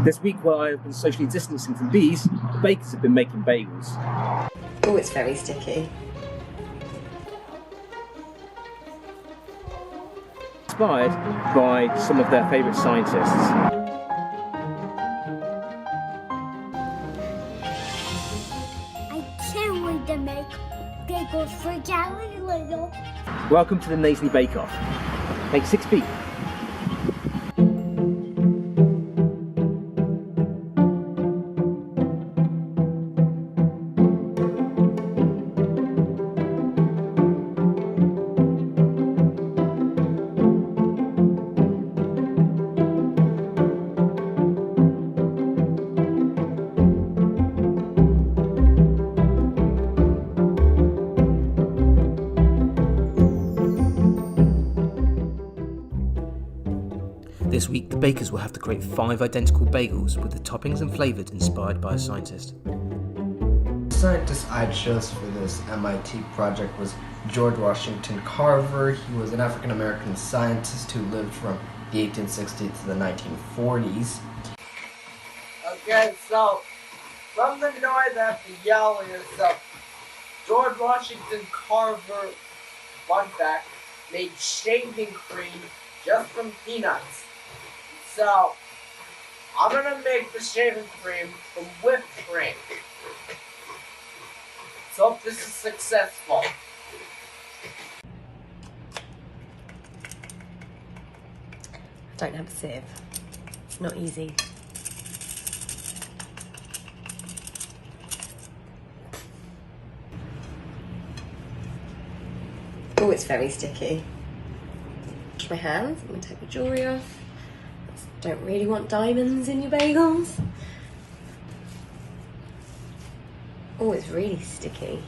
This week, while I have been socially distancing from bees, the bakers have been making bagels. Oh, it's very sticky. Inspired by some of their favourite scientists. I can't wait to make bagels for Galileo. Welcome to the NAISNY Bake Off. Make 6 beat. This week, the bakers will have to create 5 identical bagels with the toppings and flavours inspired by a scientist. The scientist I chose for this MIT project was George Washington Carver. He was an African-American scientist who lived from the 1860s to the 1940s. Okay, so from the noise after yelling and stuff, George Washington Carver, fun fact, made shaving cream just from peanuts. So, I'm gonna make the shaving cream from whipped cream. So hope this is successful. I don't have a sieve. It's not easy. Oh, it's very sticky. Wash my hands. I'm going to take the jewellery off. Don't really want diamonds in your bagels. Oh, it's really sticky.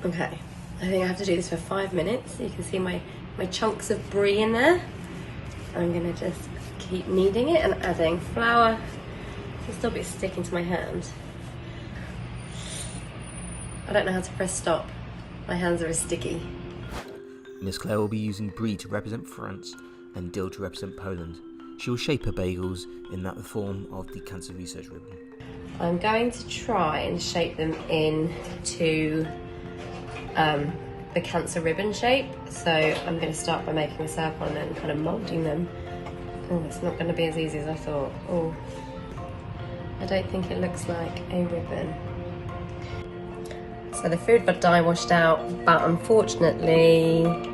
Okay, I think I have to do this for 5 minutes. You can see my chunks of brie in there. I'm going to just keep kneading it and adding flour to stop it sticking to my hand. I don't know how to press stop. My hands are as sticky. Miss Clare will be using brie to represent France and dill to represent Poland. She will shape her bagels in the form of the Cancer Research Ribbon. I'm going to try and shape them into the cancer ribbon shape. So I'm going to start by making a circle and then kind of moulding them. Oh, it's not going to be as easy as I thought. Oh, I don't think it looks like a ribbon. So the food dye washed out, but unfortunately,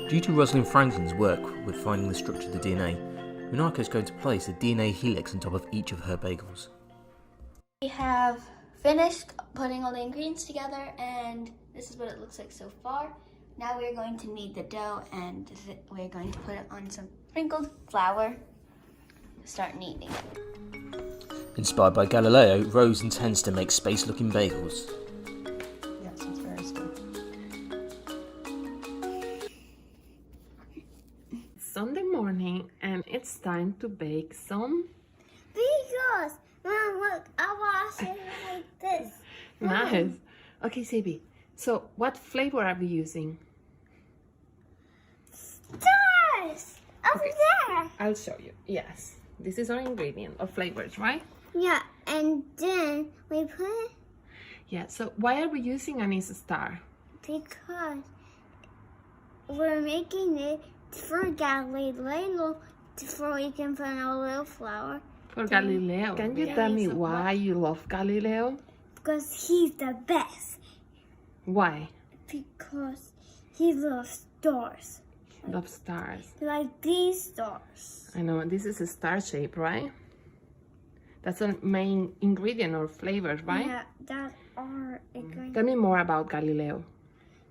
due to Rosalind Franklin's work with finding the structure of the DNA, Minako is going to place a DNA helix on top of each of her bagels. We have finished putting all the ingredients together, and this is what it looks like so far. Now we're going to knead the dough, and we're going to put it on some sprinkled flour to start kneading it. Inspired by Galileo, Rose intends to make space-looking bagels. yes, it's very small. Sunday morning, and it's time to bake some Bagels! Mom, look, I wash it like this. nice. Okay, Sebi. So, what flavor are we using? Stars! Over there! I'll show you. Yes, this is our ingredient of flavors, right? Yeah, and then we put Yeah. So, why are we using anise star? because we're making it for Galileo before we can put a little flour. For Galileo. Can you tell me why you love Galileo? Because he's the best. Why? Because he loves stars. Love stars. Like these stars. I know. This is a star shape, right? That's a main ingredient or flavors, right? Yeah, that are ingredients. Tell me more about Galileo.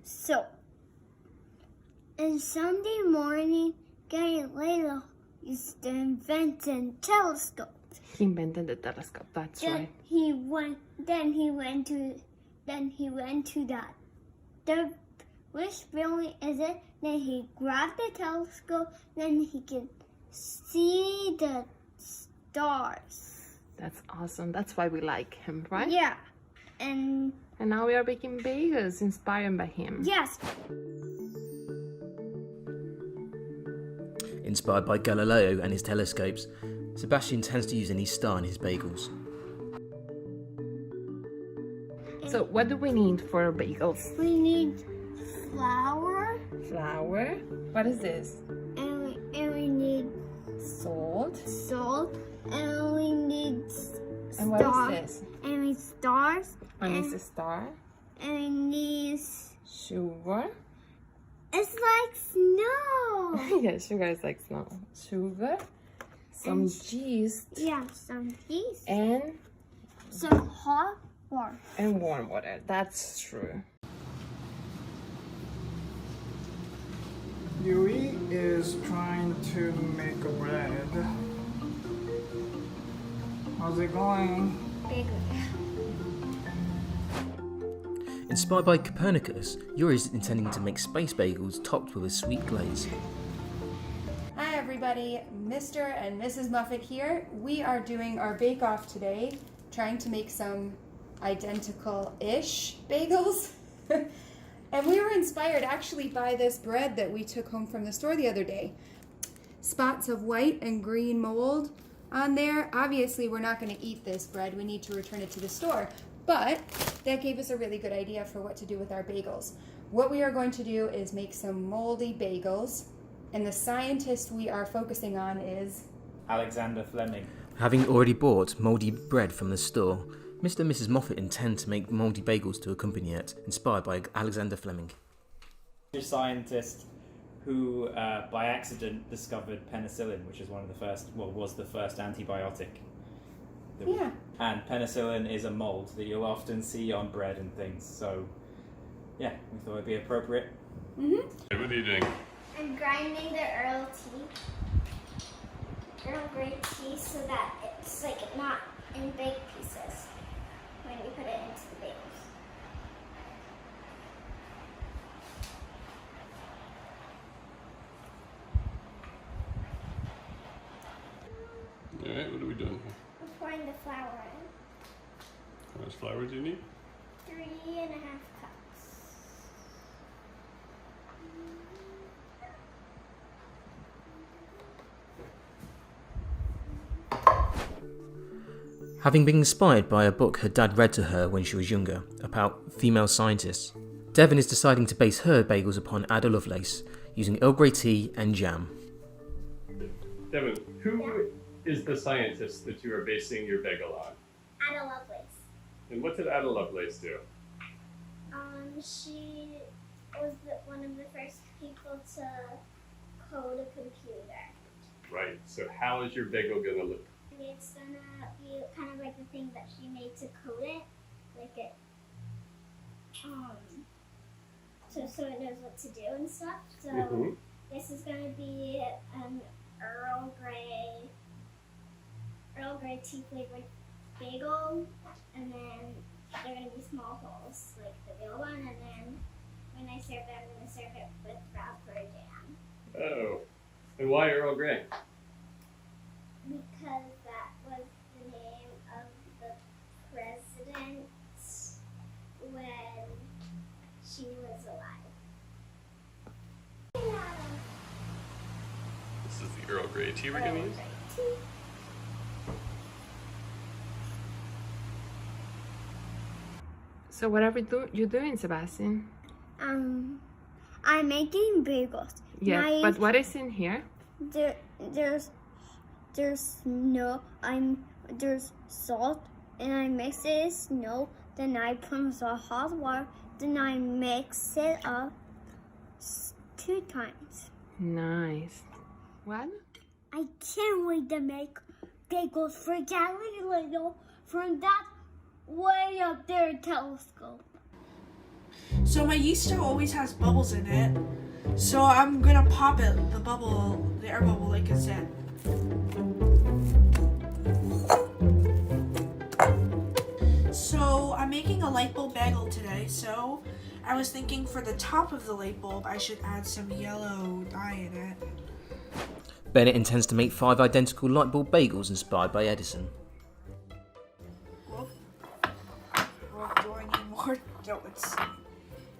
So, on Sunday morning, Galileo used to invent a telescope. He invented the telescope. That's right. Then he went to which building is it? Then he grabbed the telescope. Then he could see the stars. That's awesome. That's why we like him, right? Yeah. And now we are baking bagels inspired by him. yes. Inspired by Galileo and his telescopes, Sebastian tends to use an East star in his bagels. So what do we need for bagels? We need flour. Flour. What is this? And we need Salt. salt. And we need And what is this? And we need stars. And it's a star. And we need... Sugar. It's like snow. Yeah, sugar is like snow. Sugar. Some And yeast. Yeah, some cheese. And Some hot water. warm water. That's true. Yuri is trying to make a bread. How's it going? Bigger. Inspired by Copernicus, Yuri is intending to make space bagels topped with a sweet glaze. Hi everybody, Mr. and Mrs. Moffat here. We are doing our Bake Off today, trying to make some identical-ish bagels. And we were inspired actually by this bread that we took home from the store the other day. Spots of white and green mold on there. Obviously we're not going to eat this bread, we need to return it to the store. But that gave us a really good idea for what to do with our bagels. What we are going to do is make some moldy bagels. And the scientist we are focusing on is Alexander Fleming. Having already bought mouldy bread from the store, Mr. and Mrs. Moffat intend to make mouldy bagels to accompany it, inspired by Alexander Fleming. A scientist who, by accident, discovered penicillin, which is one of the first, well, was the first antibiotic. Yeah. And penicillin is a mold that you'll often see on bread and things. So, yeah, we thought it'd be appropriate. Mm-hmm. What are you doing? I'm grinding the Earl Grey tea so that it's like not in big pieces when we put it into the bagels. Alright, what are we doing here? We're pouring the flour in. How much flour do you need? 3.5 cups. Having been inspired by a book her dad read to her when she was younger about female scientists, Devon is deciding to base her bagels upon Ada Lovelace using Earl Grey tea and jam. Devon, who is the scientist that you are basing your bagel on? Ada Lovelace. And what did Ada Lovelace do? She was one of the first people to code a computer. Right, so how is your bagel going to look? It's gonna be kind of like the thing that she made to code it, like it, so it knows what to do and stuff. So this is gonna be an Earl Grey tea flavored bagel, and then they're gonna be small holes like the real one, and then when I serve it, I'm gonna serve it with raspberry jam. Oh, and why Earl Grey? Because that was the name of the president when she was alive. This is the Earl Grey tea we're going to use? So what are you doing, Sebastian? I'm making bagels. Yeah, but what is in here? There's there's salt, and I mix it with snow. Then I put some hot water. Then I mix it up 2 times. Nice. What? I can't wait to make bagels for Galileo from that way up there telescope. So my yeast dough always has bubbles in it. So I'm gonna pop it, the air bubble like it's in. So I'm making a light bulb bagel today, so I was thinking for the top of the light bulb I should add some yellow dye in it. Bennett intends to make 5 identical light bulb bagels inspired by Edison.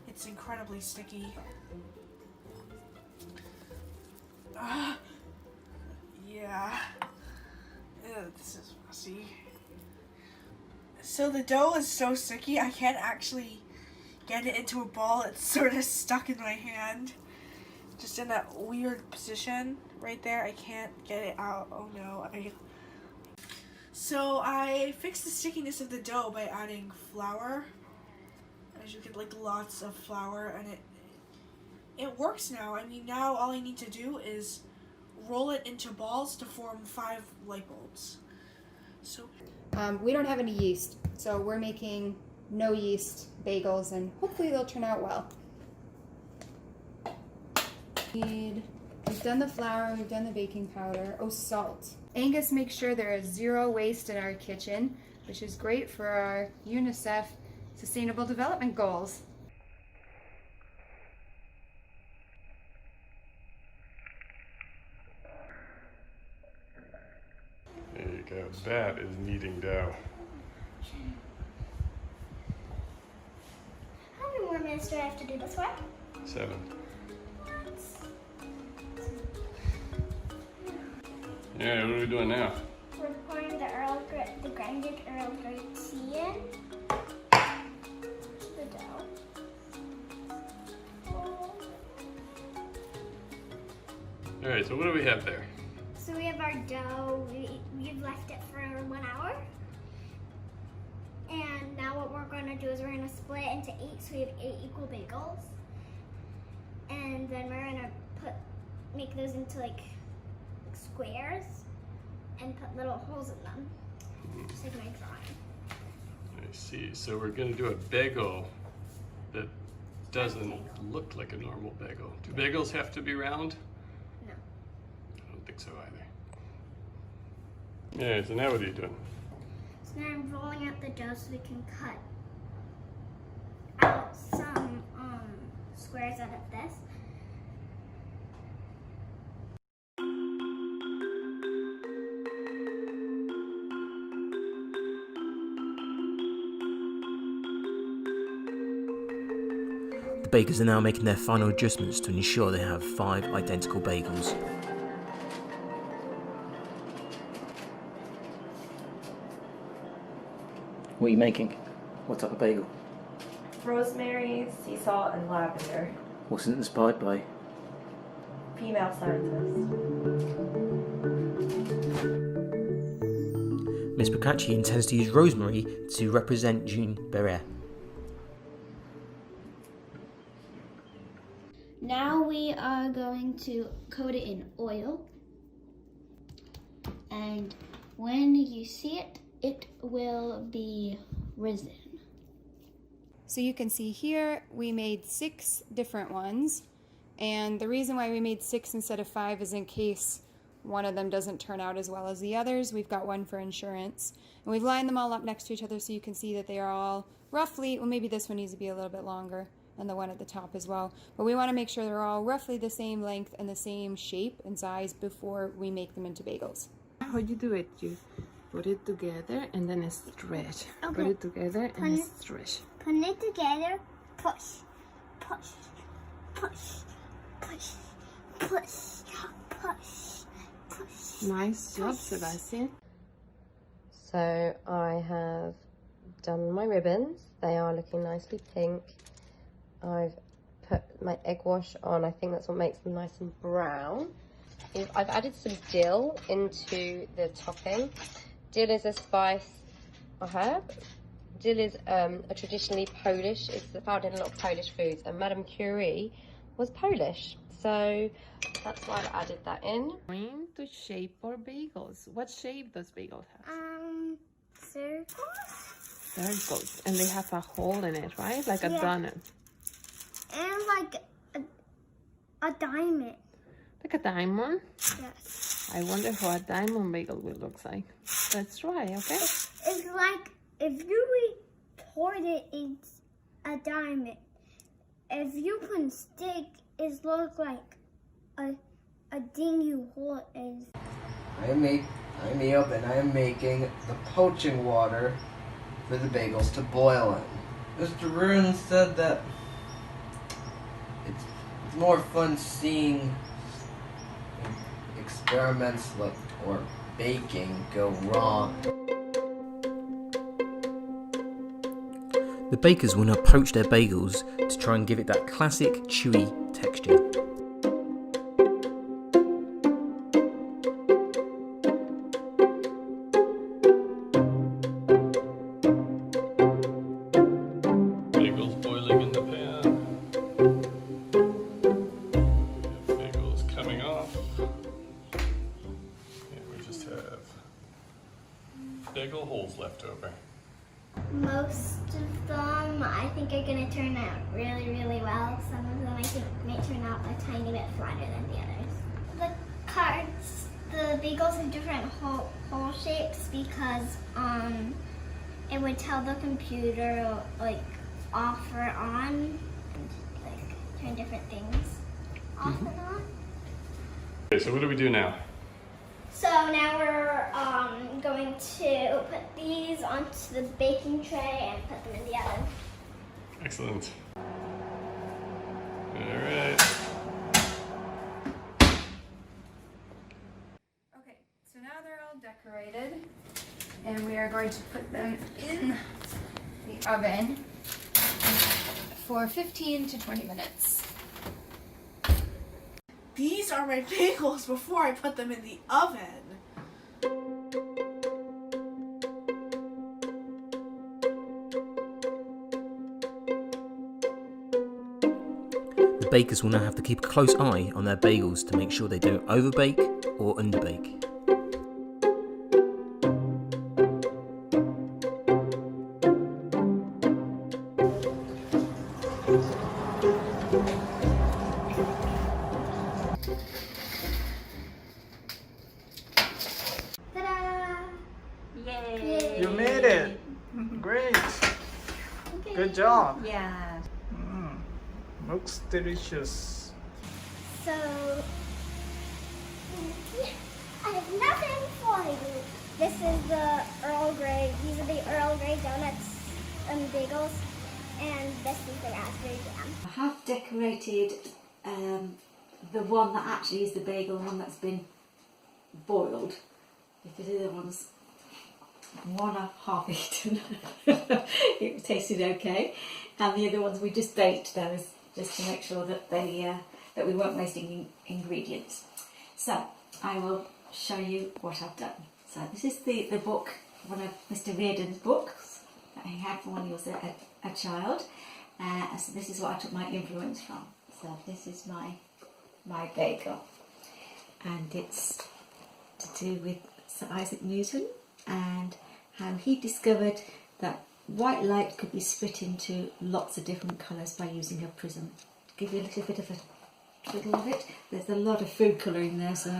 it's incredibly sticky. Yeah. Ew, this is messy. So the dough is so sticky, I can't actually get it into a ball. It's sort of stuck in my hand. Just in that weird position right there. I can't get it out. Oh no. So I fixed the stickiness of the dough by adding flour. As you get like lots of flour, and it works now. I mean, now all I need to do is roll it into balls to form 5 light bulbs. So we don't have any yeast, so we're making no yeast bagels, and hopefully they'll turn out well. We've done the flour, we've done the baking powder. Oh, salt. Angus makes sure there is 0 waste in our kitchen, which is great for our UNICEF Sustainable Development Goals. There you go. That is kneading dough. How many more minutes do I have to do this work? 7. Yeah, what are we doing now? We're pouring the grinded Earl Grey tea in. The dough. All right, so what do we have there? So we have our dough. We've left it for 1 hour. And now what we're going to do is we're going to split it into 8, so we have 8 equal bagels. And then we're going to make those into like squares and put little holes in them, just like my drawing. I see. So we're going to do a bagel that doesn't look like a normal bagel. Do bagels have to be round? No. I don't think so either. Yeah, so now what are you doing? So now I'm rolling out the dough so we can cut out some squares out of this. The bakers are now making their final adjustments to ensure they have 5 identical bagels. What are you making? What type of bagel? Rosemary, sea salt, and lavender. What's it inspired by? Female scientist. Miss Procacci intends to use rosemary to represent June Beret. Now we are going to coat it in oil. And when you see it, it will be risen. So you can see here we made 6 different ones, and the reason why we made 6 instead of 5 is in case one of them doesn't turn out as well as the others. We've got one for insurance, and we've lined them all up next to each other so you can see that they are all roughly, well, maybe this one needs to be a little bit longer, and the one at the top as well, but we want to make sure they're all roughly the same length and the same shape and size before we make them into bagels. How you do it? You put it together and then stretch. Okay. Put it together and stretch. Put it together, push, push, push, push, push, push, push. Nice job, Sebastian. So I have done my ribbons. They are looking nicely pink. I've put my egg wash on. I think that's what makes them nice and brown. I've added some dill into the topping. Dill is a spice, a herb. Dill is a traditionally Polish. It's found in a lot of Polish foods, and Marie Curie was Polish, so that's why I added that in. Going to shape our bagels. What shape does bagels have? Circles. Circles, and they have a hole in it, right? Like a donut. And like a diamond. Like a diamond? Yes. I wonder how a diamond bagel will look like. Let's try, okay? It's like if you poured it in a diamond. If you put stick, it looks like a dingy hole is. I'm Eyob, and I am making the poaching water for the bagels to boil in. Mr. Reardon said that it's more fun seeing experiments or baking go wrong. The bakers will now poach their bagels to try and give it that classic chewy texture. Bagels boiling in the pan. Bagels coming off. And we just have bagel holes left over. Most of them I think are going to turn out really, really well. Some of them I think may turn out a tiny bit flatter than the others. The cards, the bagels have different hole shapes because it would tell the computer like off or on, and like turn different things off and on. Okay, so what do we do now? So now we're going to put these onto the baking tray and put them in the oven. Excellent. All right. Okay, so now they're all decorated, and we are going to put them in the oven for 15 to 20 minutes. These are my bagels before I put them in the oven. The bakers will now have to keep a close eye on their bagels to make sure they don't overbake or underbake. Ta-da! Yay! You made it. Great. Okay. Good job. Yeah. Looks delicious. So, I have nothing for you. This is the Earl Grey. These are the Earl Grey donuts and bagels, and this is the raspberry jam. I have decorated the one that actually is the bagel, one that's been boiled, because the other one's one I've half eaten. It tasted okay, and the other ones we just baked those just to make sure that that we weren't wasting ingredients. So I will show you what I've done. So this is the book, one of Mr. Reardon's books that he had from when he was a child. So this is what I took my influence from. So this is my bagel, and it's to do with Sir Isaac Newton and how he discovered that white light could be split into lots of different colours by using a prism. To give you a little bit of a twiddle of it, there's a lot of food colouring there, so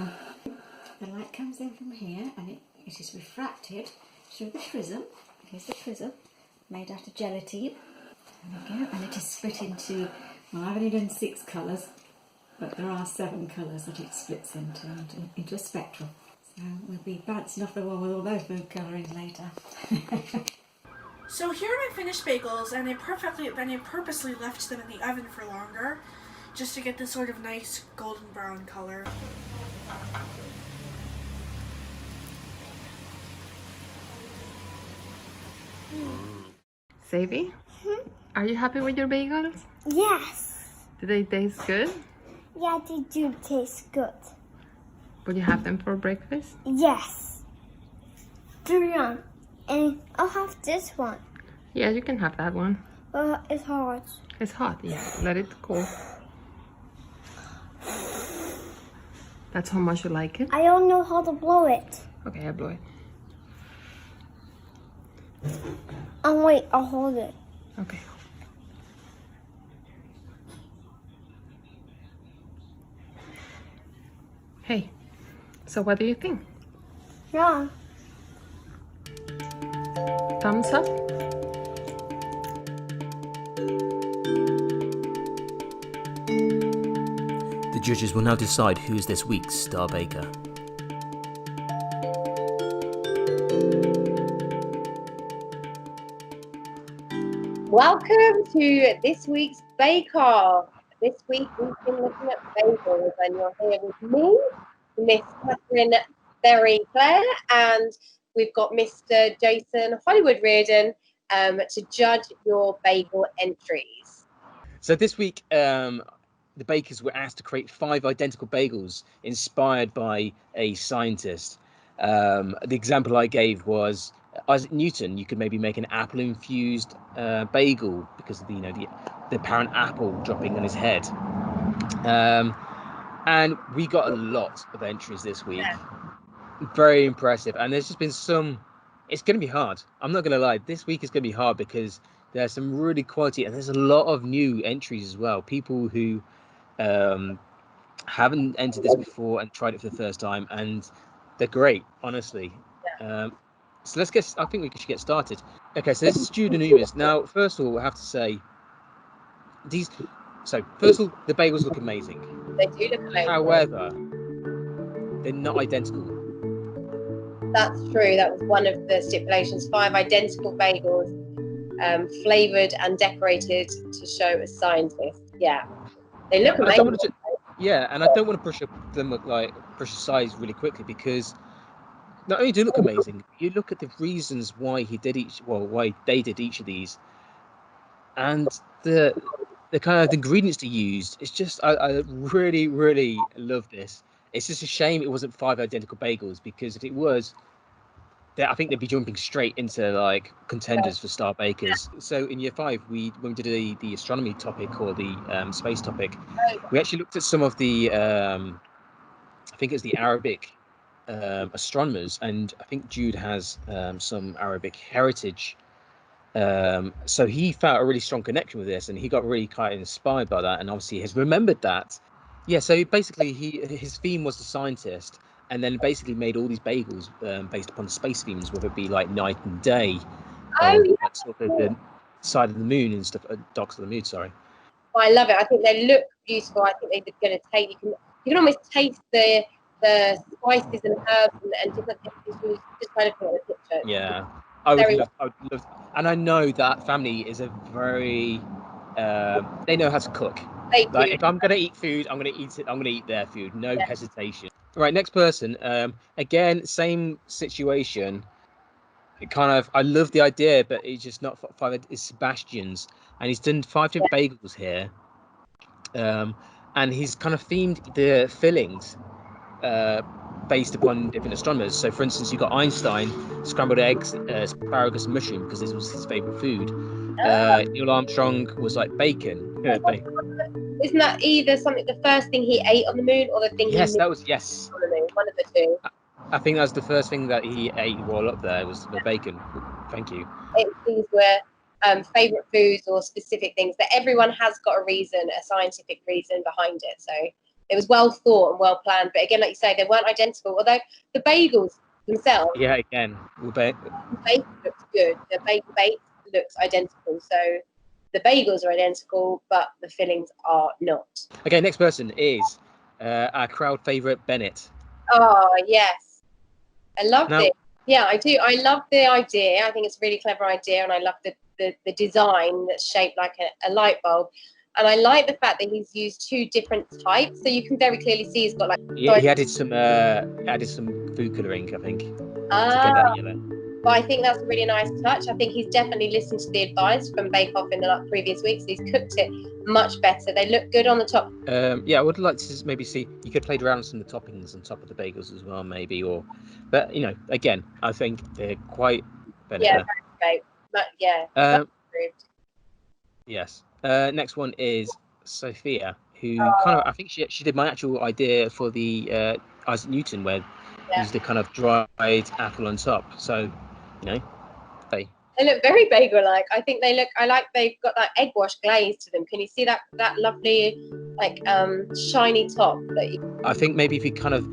the light comes in from here and it is refracted through the prism. Here's the prism, made out of gelatine. There we go, and it is split into, well, I've only done 6 colours, but there are 7 colours that it splits into a spectrum. So we'll be bouncing off the one with all those food colouring later. So here are my finished bagels, and I purposely left them in the oven for longer, just to get this sort of nice golden brown color. Sadie, are you happy with your bagels? Yes. Do they taste good? Yeah, they do taste good. Would you have them for breakfast? Yes. Brilliant. And I'll have this one. Yeah, you can have that one. It's hot. It's hot, yeah. Let it cool. That's how much you like it? I don't know how to blow it. Okay, I blow it. Wait, I'll hold it. Okay. Hey, so what do you think? Yeah. Thumbs up? The judges will now decide who is this week's star baker. Welcome to this week's Bake Off. This week we've been looking at bagels, and you're here with me, Miss Katherine Clare, and we've got Mr. Jason Hollywood Reardon to judge your bagel entries. So this week, the bakers were asked to create 5 identical bagels inspired by a scientist. The example I gave was Isaac Newton. You could maybe make an apple-infused bagel because of the apparent apple dropping on his head. And we got a lot of entries this week. Very impressive. And there's just been some. It's going to be hard. I'm not going to lie. This week is going to be hard because there's some really quality, and there's a lot of new entries as well. People who haven't entered this before and tried it for the first time, and they're great, honestly. So let's get. I think we should get started. Okay, so this is Jude and Umis. Now, first of all, I have to say these. So first of all, the bagels look amazing. They do look amazing. However, they're not identical. That's true. That was one of the stipulations. 5 identical bagels, flavoured and decorated to show a scientist. Yeah, they look amazing. And I don't want to push aside really quickly, because not only do they look amazing, you look at the reasons why why they did each of these, and the kind of ingredients they used. It's just I really, really love this. It's just a shame it wasn't 5 identical bagels, because if it was, I think they'd be jumping straight into like contenders for star bakers. So in year 5, when we did the astronomy topic, or the space topic, we actually looked at some of the I think it's the Arabic astronomers, and I think Jude has some Arabic heritage. So he felt a really strong connection with this, and he got really kind of inspired by that, and obviously has remembered that. Yeah, so basically his theme was the scientist, and then basically made all these bagels based upon the space themes, whether it be like night and day, or like sort of the side of the moon and stuff, dark side of the moon. Sorry. I love it. I think they look beautiful. I think they're going to take. You can almost taste the spices and herbs and different things just by looking at the picture. Yeah, I would love, and I know that family is a very they know how to cook. Like, if I'm gonna eat food, I'm gonna eat it. I'm gonna eat their food, no hesitation. Right, next person. Again, same situation. It kind of, I love the idea, but it's just not 5. It's Sebastian's, and he's done 5 different bagels here. And he's kind of themed the fillings based upon different astronomers. So, for instance, you got Einstein, scrambled eggs, asparagus, and mushroom, because this was his favorite food. Neil Armstrong was like bacon. Isn't that either the first thing he ate on the moon, or the thing he that was on the moon? One of the two. I think that's the first thing that he ate while up there, was the bacon. Thank you. These were favourite foods or specific things, but everyone has got a reason, a scientific reason behind it. So it was well thought and well planned. But again, like you say, they weren't identical. Although the bagels themselves, again, the bacon looks good. The bake looks identical. So the bagels are identical, but the fillings are not. Okay, next person is our crowd favourite, Bennett. Oh, yes. I love it. Yeah, I do. I love the idea. I think it's a really clever idea, and I love the design that's shaped like a light bulb. And I like the fact that he's used 2 different types, so you can very clearly see he's got like. Yeah, he added some food colouring, I think. To get that yellow. But I think that's a really nice touch. I think he's definitely listened to the advice from Bake Off in the previous weeks. He's cooked it much better. They look good on the top. I would like to maybe see, you could play around with some of the toppings on top of the bagels as well, maybe, but again, I think they're quite better. Yeah, very great. But yeah. Yes. Next one is Sophia, who kind of, I think she did my actual idea for the Isaac Newton, where used the kind of dried apple on top. So, they look very bagel-like. I think they look. They've got that egg wash glaze to them. Can you see that lovely, shiny top that you? I think maybe if you kind of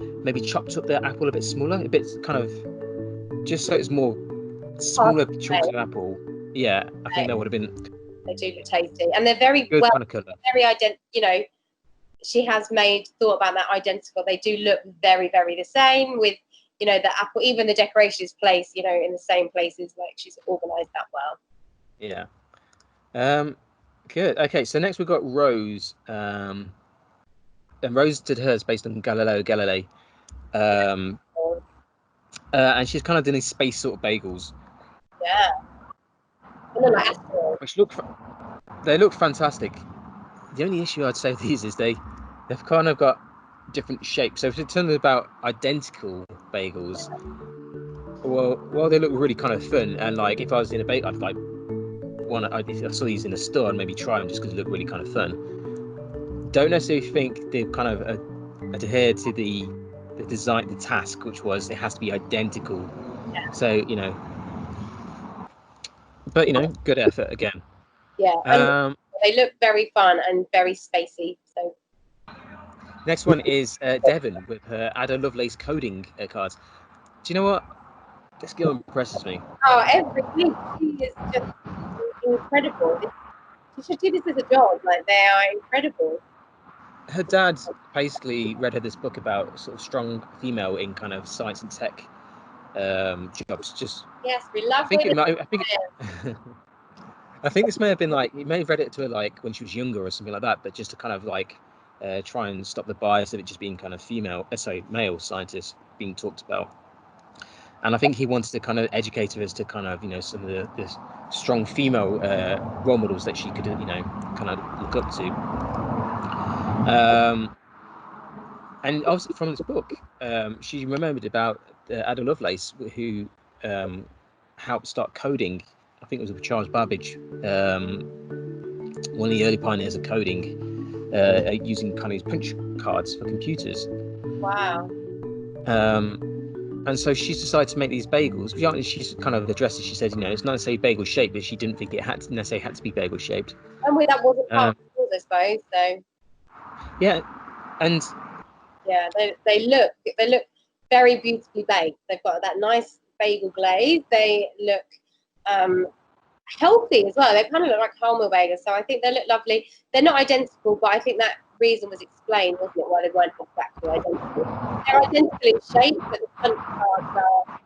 chopped up the apple a bit smaller, a bit kind of, just so it's more smaller chunks of apple. Yeah, I think that would have been. They do look tasty, and they're very good kind of colour. Very she has thought about that identical. They do look very, very the same, with the apple, even the decoration is placed in the same places. Like, she's organised that well. Yeah. Good. Okay, so next we've got Rose. And Rose did hers based on Galileo Galilei. And she's kind of doing these space sort of bagels. Yeah. And then like asteroids. Which they look fantastic. The only issue I'd say with these is they've kind of got different shapes. So if it's turning about identical bagels, well, they look really kind of fun. And like if I was in a bake, I'd like if I saw these in a store, I'd maybe try them just because they look really kind of fun. Don't necessarily think they've kind of adhered to the design, the task, which was it has to be identical. Yeah. So but good effort again. Yeah. And they look very fun and very spacey. So. Next one is Devon with her Ada Lovelace coding cards. Do you know what? This girl impresses me. Oh, every week she is just incredible. She should do this as a job. Like they are incredible. Her dad basically read her this book about sort of strong female in kind of science and tech jobs. Just yes, we love. I think this may have been like he may have read it to her like when she was younger or something like that, but just to kind of like try and stop the bias of it just being kind of male scientists being talked about. And I think he wanted to kind of educate her as to kind of some of the strong female role models that she could kind of look up to. And obviously from this book, she remembered about Ada Lovelace, who helped start coding. I think it was with Charles Babbage, one of the early pioneers of coding, using kind of punch cards for computers. Wow. And so she decided to make these bagels. She's kind of addressed it. She said, it's not necessarily bagel shaped, but she didn't think it necessarily had to be bagel shaped. And that wasn't part of the rules, I suppose. So. Yeah, and. Yeah, they look very beautifully baked. They've got that nice bagel glaze. They look healthy as well. They kind of look like wholemeal bagels, so I think they look lovely. They're not identical, but I think that reason was explained, wasn't it, why they weren't exactly identical. They're identical in shape, but the punch cards are.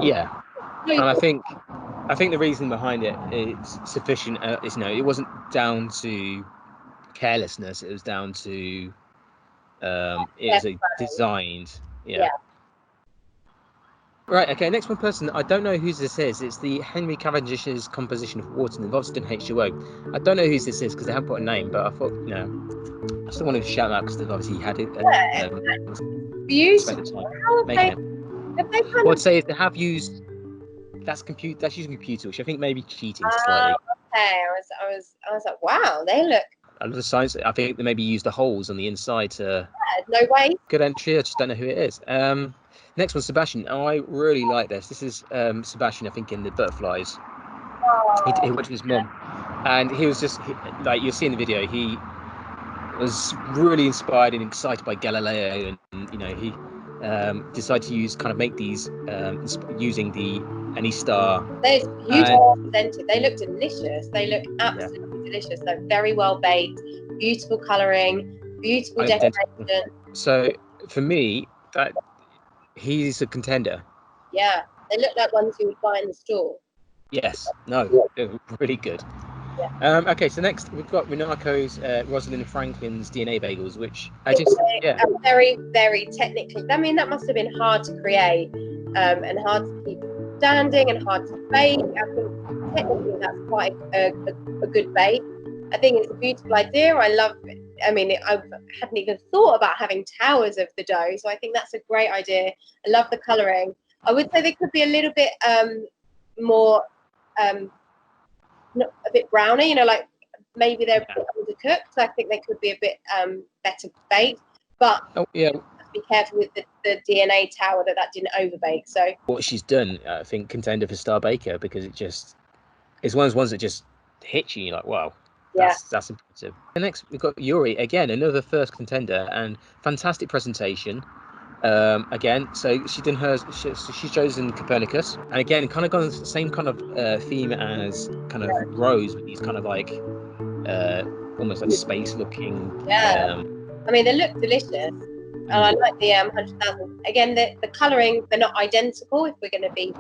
Yeah, and I think the reason behind it is sufficient. It wasn't down to carelessness. It was down to it was designed. Yeah. Right, okay, next one person, I don't know whose this is. It's the Henry Cavendish's composition of water, and they've obviously done H2O. I don't know whose this is because they haven't put a name, but I thought, I still wanted to shout out because they've obviously had it. Beautiful. How have they well, I'd say if they have used, that's using computer, which I think may be cheating slightly. Okay, I was like, wow, they look. I love the science. I think they maybe use the holes on the inside to. No way. Good entry. I just don't know who it is. Next one, Sebastian. Oh, I really like this. This is Sebastian, I think, in the butterflies. He went to his mum, and he was just like you'll see in the video. He was really inspired and excited by Galileo, and he decided to make these using the any star. They're beautifully presented. They look delicious. They look absolutely delicious. They're very well baked, beautiful colouring, beautiful decoration. So for me, that he's a contender. Yeah, they look like ones you would buy in the store. Yes, no, they're really good. Yeah. Okay, so next we've got Renaco's Rosalind Franklin's DNA bagels, which very, very technically. I mean, that must have been hard to create and hard to keep standing and hard to bake. I think technically that's quite a good bake. I think it's a beautiful idea. I love it. I mean, I hadn't even thought about having towers of the dough, so I think that's a great idea. I love the colouring. I would say they could be a little bit more, not a bit browner, like maybe they're a bit undercooked. So I think they could be a bit better baked, but be careful with the DNA tower that didn't overbake. So what she's done, I think, contender for Star Baker because it's one of those ones that just hits you. You're like, wow. That's impressive. And next we've got Yuri again, another first contender and fantastic presentation. Again, so she's done hers. She's chosen Copernicus, and again, kind of gone the same kind of theme as kind of Rose, with these kind of like almost like space-looking. I mean, they look delicious, and I like the 100,000. Again, the colouring, they're not identical. If we're going to be,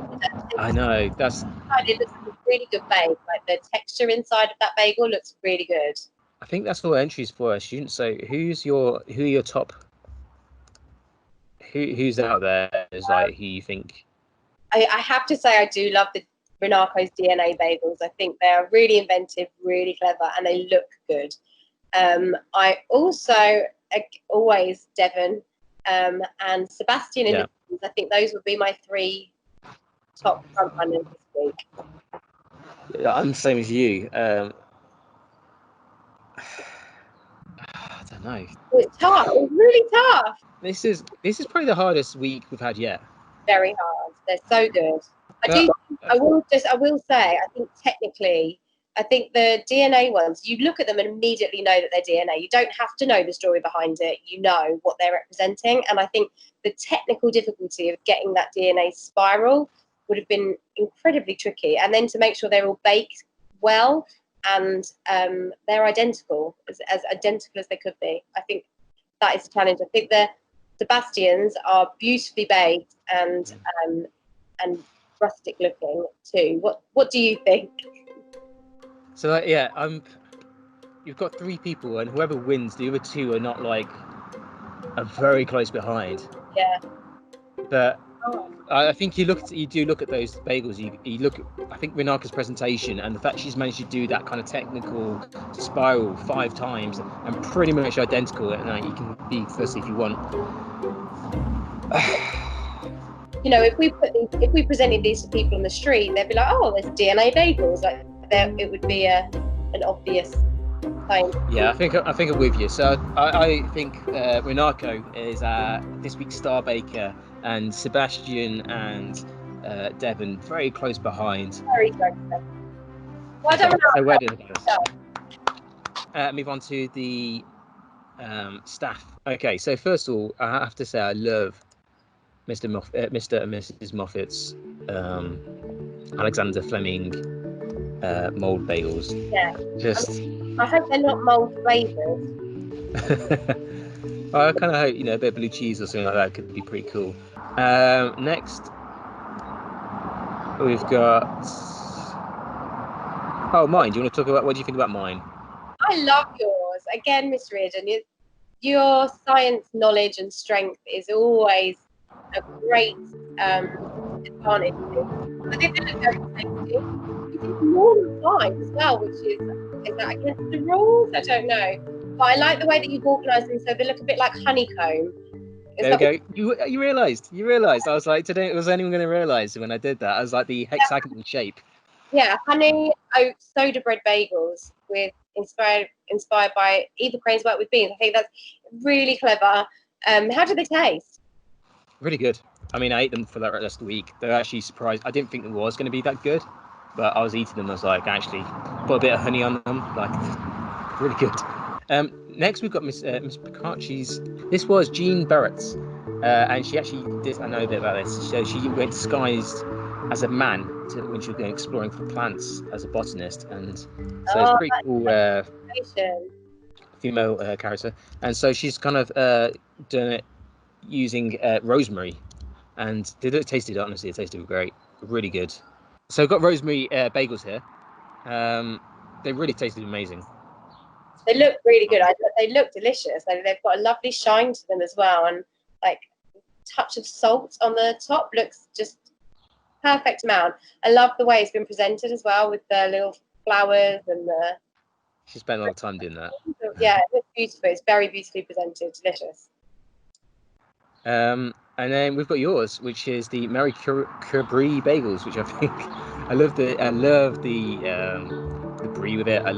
I know that's. It looks like a really good bake. Like the texture inside of that bagel looks really good. I think that's all entries for our students. So who are your top? Who's out there is like who you think? I have to say I do love the Renaco's DNA bagels. I think they're really inventive, really clever, and they look good. I also always Devon and Sebastian in the teams. I think those would be my 3 top front runners this week. I'm the same as you. I don't know. It's tough. It's really tough. This is probably the hardest week we've had yet. Very hard. They're so good. I will say, I think technically, I think the DNA ones, you look at them and immediately know that they're DNA. You don't have to know the story behind it. You know what they're representing. And I think the technical difficulty of getting that DNA spiral would have been incredibly tricky. And then to make sure they're all baked well and they're identical, as identical as they could be. I think that is a challenge. I think the Sebastians are beautifully baked and rustic looking too. What do you think? So you've got 3 people, and whoever wins, the other 2 are not are very close behind. Yeah. But I think you do look at those bagels. You look at, I think, Renaco's presentation and the fact she's managed to do that kind of technical spiral 5 times and pretty much identical. And you can be fussy if you want. You know, if we presented these to people on the street, they'd be like, "Oh, there's DNA bagels." Like, it would be an obvious thing. Yeah, I think I'm with you. So I think Renaco is this week's star baker, and Sebastian and Devon very close behind. Very close. Well, I don't know. So where did it go? Move on to the staff. Okay, so first of all, I have to say I love Mr. and Mrs Moffat's Alexander Fleming mold bagels. Yeah. I hope they're not mold flavours. I kind of hope, a bit of blue cheese or something like that could be pretty cool. Next, we've got... Oh, mine. Do you want to talk about... What do you think about mine? I love yours. Again, Miss Reardon, your science knowledge and strength is always a great advantage. I think they look very tasty. You did more than 5 as well, which is that against the rules? I don't know. But I like the way that you've organised them so they look a bit like honeycomb. There we go. You realised. I was like, today, was anyone going to realise when I did that? I was like the hexagonal shape. Yeah, honey oat soda bread bagels with inspired by Eva Crane's work with beans. I think that's really clever. How do they taste? Really good. I mean, I ate them for the rest of the week. They're actually surprised. I didn't think it was going to be that good, but I was eating them. I was like, actually, put a bit of honey on them. Like, really good. Next, we've got Miss Procacci's. This was Jean Barrett's, and she actually did. I know a bit about this. So she went disguised as a man when she was going exploring for plants as a botanist, and so it's pretty cool. Female character, and so she's kind of done it using rosemary, and it tasted, honestly, it tasted great, really good. So I've got rosemary bagels here. They really tasted amazing. They look really good. They look delicious. They've got a lovely shine to them as well, and like a touch of salt on the top looks just perfect amount. I love the way it's been presented as well, with the little flowers and the... She spent a lot of time doing that. Yeah, it's beautiful. It's very beautifully presented. Delicious. And then we've got yours, which is the Marie Curie bagels, which I think I love the brie with it. I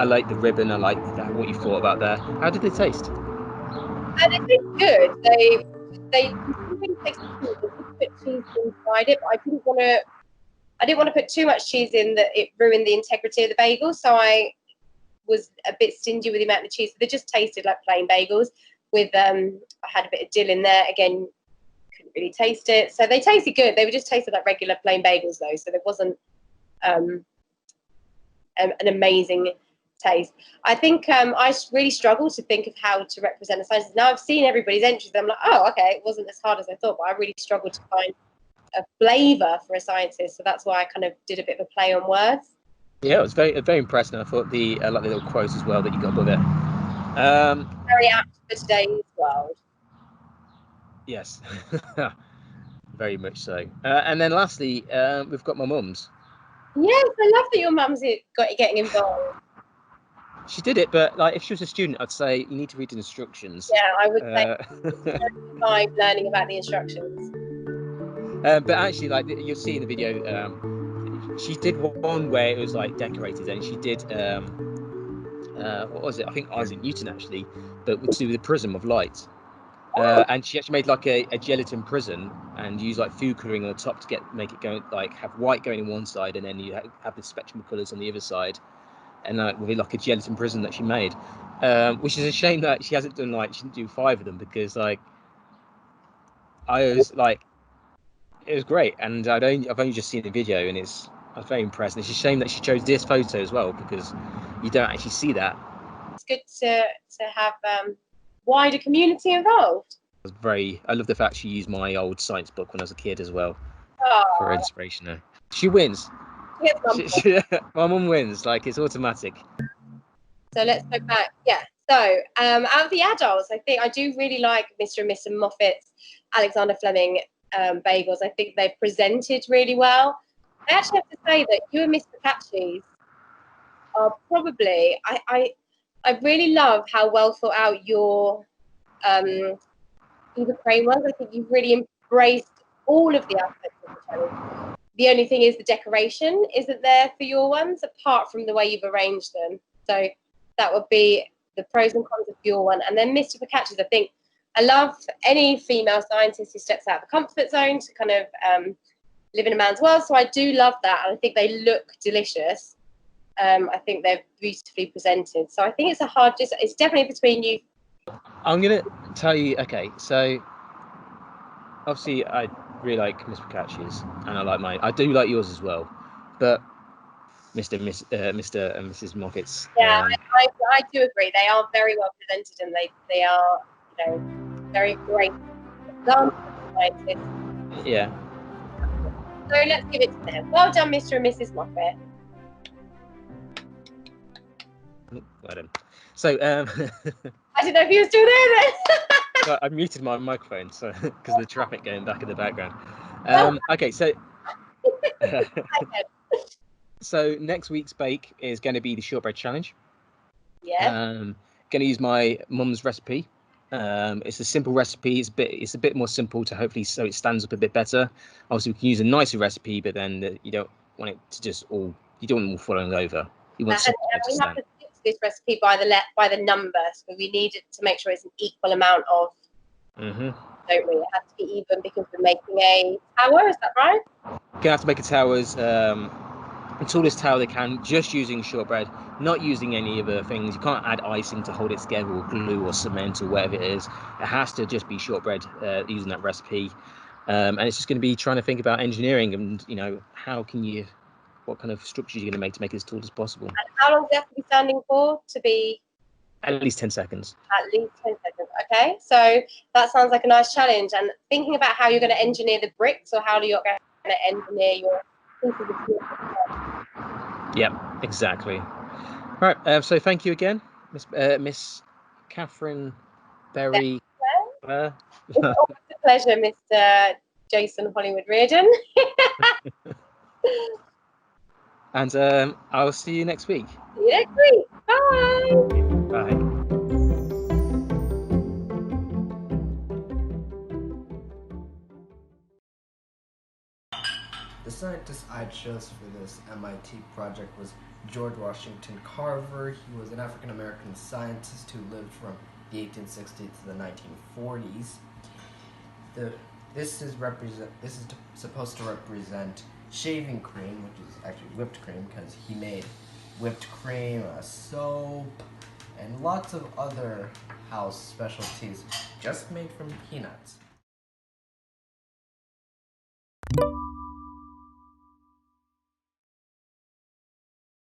like the ribbon. I like what you thought about there. How did they taste? They taste good. They really taste good. They put cheese inside it, but I didn't want to put too much cheese in that it ruined the integrity of the bagel. So I was a bit stingy with the amount of cheese. They just tasted like plain bagels. With I had a bit of dill in there. Again, couldn't really taste it. So they tasted good. They were just tasted like regular plain bagels though. So there wasn't an amazing taste. I think I really struggled to think of how to represent the sciences. Now I've seen everybody's entries. I'm like, oh, okay, it wasn't as hard as I thought, but I really struggled to find a flavour for a scientist. So that's why I kind of did a bit of a play on words. Yeah, it was very impressed, and I thought the like the little quote as well that you got above it. Very apt for today's world. Yes, very much so. And then lastly, we've got my mum's. Yes, I love that your mum's getting involved. She did it, but like if she was a student, I'd say you need to read the instructions. Yeah, I would say time learning about the instructions. But actually, like you'll see in the video, she did one where it was like decorated, and she did what was it? I think Isaac Newton actually, but to do with the prism of light. And she actually made like a gelatin prism and used like food colouring on the top to make it go like have white going in one side, and then you have the spectrum of colours on the other side, and with like a gelatin prism that she made, which is a shame that she hasn't done she didn't do 5 of them, because like I was like it was great, and I've only just seen the video, and I was very impressed. And it's a shame that she chose this photo as well, because you don't actually see that. It's good to have wider community involved. I love the fact she used my old science book when I was a kid as well for Aww. inspiration there. She wins. Yes, my mum wins, like it's automatic. So let's go back. Yeah. So out of the adults, I think I do really like Mr. and Mrs Moffat's Alexander Fleming bagels. I think they've presented really well. I actually have to say that you and Miss Procacci's are probably I really love how well thought out your Eva Crane was. I think you've really embraced all of the aspects of the challenge. The only thing is the decoration isn't there for your ones, apart from the way you've arranged them. So that would be the pros and cons of your one. And then Mr. Procacci's, I think I love any female scientist who steps out of the comfort zone to kind of live in a man's world. So I do love that, and I think they look delicious. I think they're beautifully presented. So I think it's it's definitely between you. I'm gonna tell you. Okay, so obviously I really like Miss Procacci's, and I like mine. I do like yours as well, but Mr. and Mrs Moffat's. Yeah, I do agree. They are very well presented, and they are very great examples of scientists. Yeah. So let's give it to them. Well done, Mr. and Mrs Moffat. Well done. So I didn't know if you were still there then. I muted my microphone because of the traffic going back in the background. Okay, so so next week's bake is going to be the shortbread challenge. Yeah. Going to use my mum's recipe. It's a simple recipe. It's a bit more simple to hopefully so it stands up a bit better. Obviously, we can use a nicer recipe, but then you don't want it to just all. You don't want them all falling over. You want and we have to fix this recipe by the number, so we need it to make sure it's an equal amount of. Mm-hmm. Don't we? It has to be even because we're making a tower. Is that right? Gonna have to make a towers. The tallest tower they can, just using shortbread, not using any other things. You can't add icing to hold it together, or glue, or cement, or whatever it is. It has to just be shortbread using that recipe. And it's just going to be trying to think about engineering and what kind of structures you're going to make it as tall as possible. And how long do you have to be standing for to be? At least 10 seconds. At least 10 seconds. Okay, so that sounds like a nice challenge. And thinking about how you're going to engineer the bricks, or how you're going to engineer your pieces of wood. Yeah, exactly. Right. So thank you again, Miss Katherine Berry. It's always a pleasure, Mr. Jason Hollywood Reardon. And I'll see you next week. See you next week. Bye. Bye. The scientist I chose for this MIT project was George Washington Carver. He was an African-American scientist who lived from the 1860s to the 1940s. This is supposed to represent shaving cream, which is actually whipped cream, because he made whipped cream, soap, and lots of other house specialties just made from peanuts.